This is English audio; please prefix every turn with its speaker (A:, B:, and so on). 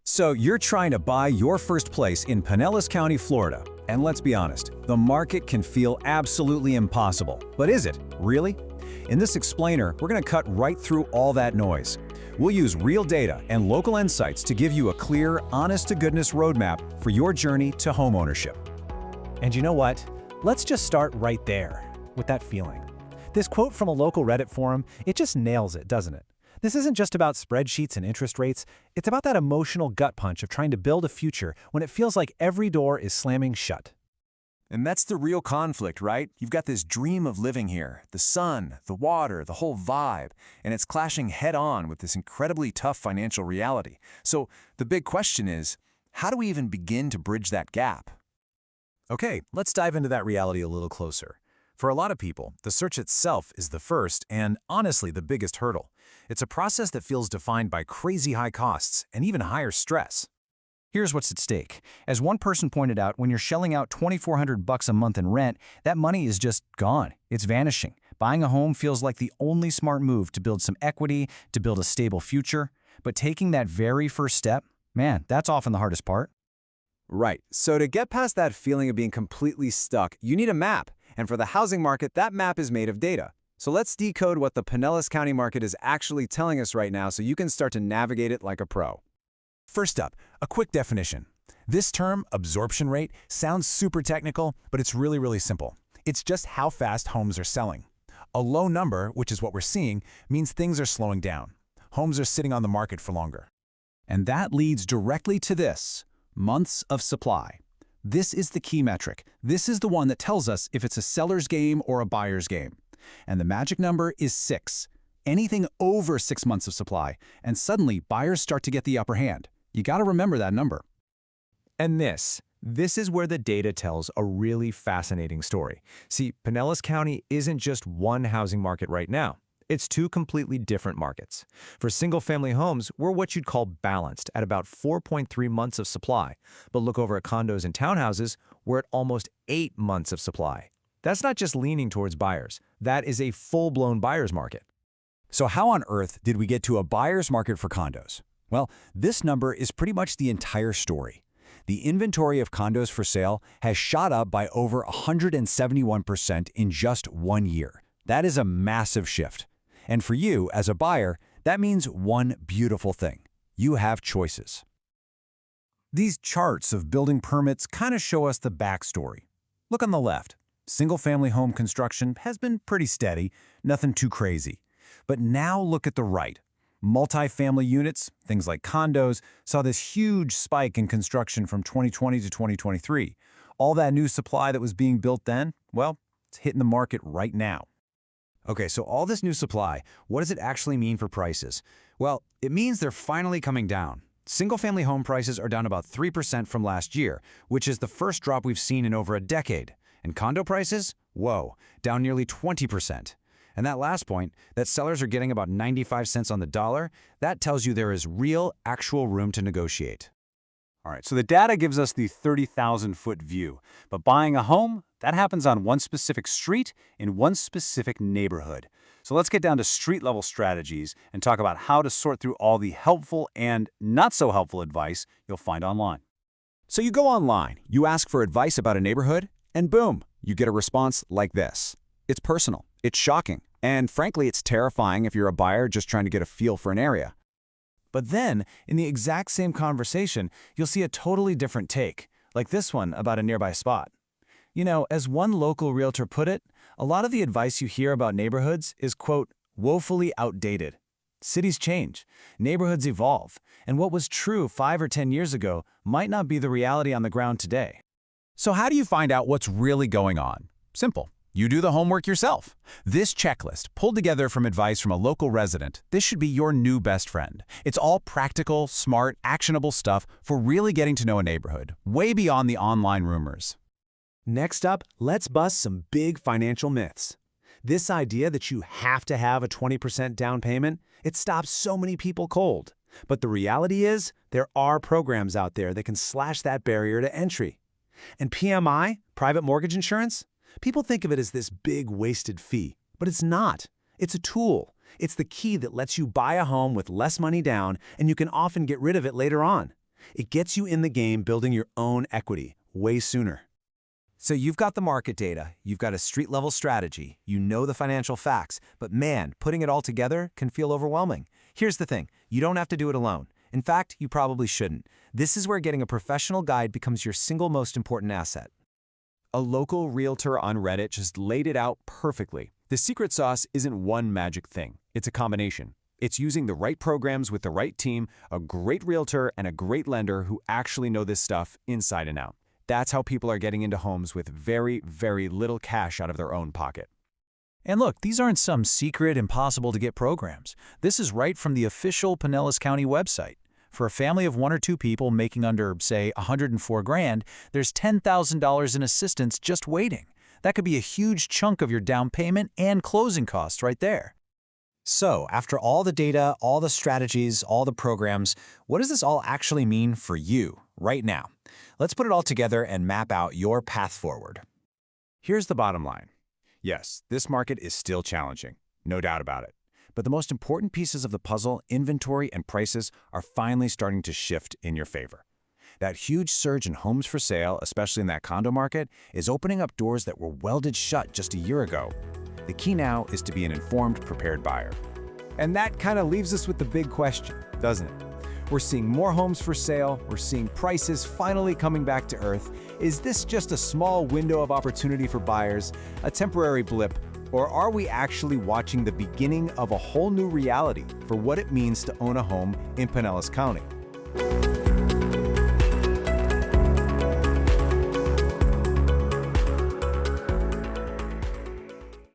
A: So you're trying to buy your first place in Pinellas County, Florida. And let's be honest, the market can feel absolutely impossible. But is it? Really? In this explainer, we're going to cut right through all that noise. We'll use real data and local insights to give you a clear, honest-to-goodness roadmap for your journey to homeownership.
B: And you know what? Let's just start right there, with that feeling. This quote from a local Reddit forum, it just nails it, doesn't it? This isn't just about spreadsheets and interest rates, it's about that emotional gut punch of trying to build a future when it feels like every door is slamming shut.
A: And that's the real conflict, right? You've got this dream of living here, the sun, the water, the whole vibe, and it's clashing head-on with this incredibly tough financial reality. So the big question is, how do we even begin to bridge that gap? Okay, let's dive into that reality a little closer. For a lot of people, the search itself is the first and, honestly, the biggest hurdle. It's a process that feels defined by crazy high costs and even higher stress. Here's what's at stake. As one person pointed out, when you're shelling out $2,400 a month in rent, that money is just gone. It's vanishing. Buying a home feels like the only smart move to build some equity, to build a stable future. But taking that very first step, man, that's often the hardest part. Right. So to get past that feeling of being completely stuck, you need a map. And for the housing market, that map is made of data. So let's decode what the Pinellas County market is actually telling us right now so you can start to navigate it like a pro. First up, a quick definition. This term, absorption rate, sounds super technical, but it's really simple. It's just how fast homes are selling. A low number, which is what we're seeing, means things are slowing down. Homes are sitting on the market for longer. And that leads directly to this, months of supply. This is the key metric. This is the one that tells us if it's a seller's game or a buyer's game. And the magic number is 6. Anything over 6 months of supply, and suddenly buyers start to get the upper hand. You got to remember that number.
B: And this is where the data tells a really fascinating story. See, Pinellas County isn't just one housing market right now. It's two completely different markets. For single-family homes, we're what you'd call balanced at about 4.3 months of supply. But look over at condos and townhouses, we're at almost 8 months of supply. That's not just leaning towards buyers. That is a full-blown buyer's market.
A: So how on earth did we get to a buyer's market for condos? Well, this number is pretty much the entire story. The inventory of condos for sale has shot up by over 171% in just 1 year. That is a massive shift. And for you, as a buyer, that means one beautiful thing. You have choices. These charts of building permits kind of show us the backstory. Look on the left. Single-family home construction has been pretty steady, nothing too crazy. But now look at the right. Multifamily units, things like condos, saw this huge spike in construction from 2020 to 2023. All that new supply that was being built then, well, it's hitting the market right now. Okay, so all this new supply, what does it actually mean for prices? Well, it means they're finally coming down. Single-family home prices are down about 3% from last year, which is the first drop we've seen in over a decade. And condo prices? Whoa, down nearly 20%. And that last point, that sellers are getting about 95 cents on the dollar, that tells you there is real, actual room to negotiate. All right, so the data gives us the 30,000-foot view. But buying a home, that happens on one specific street in one specific neighborhood. So let's get down to street-level strategies and talk about how to sort through all the helpful and not-so-helpful advice you'll find online. So you go online, you ask for advice about a neighborhood, and boom, you get a response like this. It's personal, it's shocking, and frankly, it's terrifying if you're a buyer just trying to get a feel for an area. But then, in the exact same conversation, you'll see a totally different take, like this one about a nearby spot. You know, as one local realtor put it, a lot of the advice you hear about neighborhoods is, quote, woefully outdated. Cities change, neighborhoods evolve, and what was true 5 or 10 years ago might not be the reality on the ground today. So how do you find out what's really going on? Simple. You do the homework yourself. This checklist, pulled together from advice from a local resident, this should be your new best friend. It's all practical, smart, actionable stuff for really getting to know a neighborhood, way beyond the online rumors. Next up, let's bust some big financial myths. This idea that you have to have a 20% down payment, it stops so many people cold. But the reality is, there are programs out there that can slash that barrier to entry. And PMI, private mortgage insurance, people think of it as this big wasted fee, but it's not. It's a tool. It's the key that lets you buy a home with less money down, and you can often get rid of it later on. It gets you in the game building your own equity way sooner.
B: So you've got the market data, you've got a street-level strategy, you know the financial facts, but man, putting it all together can feel overwhelming. Here's the thing, you don't have to do it alone. In fact, you probably shouldn't. This is where getting a professional guide becomes your single most important asset.
A: A local realtor on Reddit just laid it out perfectly. The secret sauce isn't one magic thing. It's a combination. It's using the right programs with the right team, a great realtor, and a great lender who actually know this stuff inside and out. That's how people are getting into homes with very, very little cash out of their own pocket.
C: And look, these aren't some secret, impossible-to-get programs. This is right from the official Pinellas County website. For a family of 1 or 2 people making under, say, $104,000, there's $10,000 in assistance just waiting. That could be a huge chunk of your down payment and closing costs right there.
B: So, after all the data, all the strategies, all the programs, what does this all actually mean for you right now? Let's put it all together and map out your path forward.
A: Here's the bottom line. Yes, this market is still challenging, no doubt about it. But the most important pieces of the puzzle, inventory and prices, are finally starting to shift in your favor. That huge surge in homes for sale, especially in that condo market, is opening up doors that were welded shut just a year ago. The key now is to be an informed, prepared buyer.
B: And that kind of leaves us with the big question, doesn't it? We're seeing more homes for sale, we're seeing prices finally coming back to earth. Is this just a small window of opportunity for buyers, a temporary blip, or are we actually watching the beginning of a whole new reality for what it means to own a home in Pinellas County?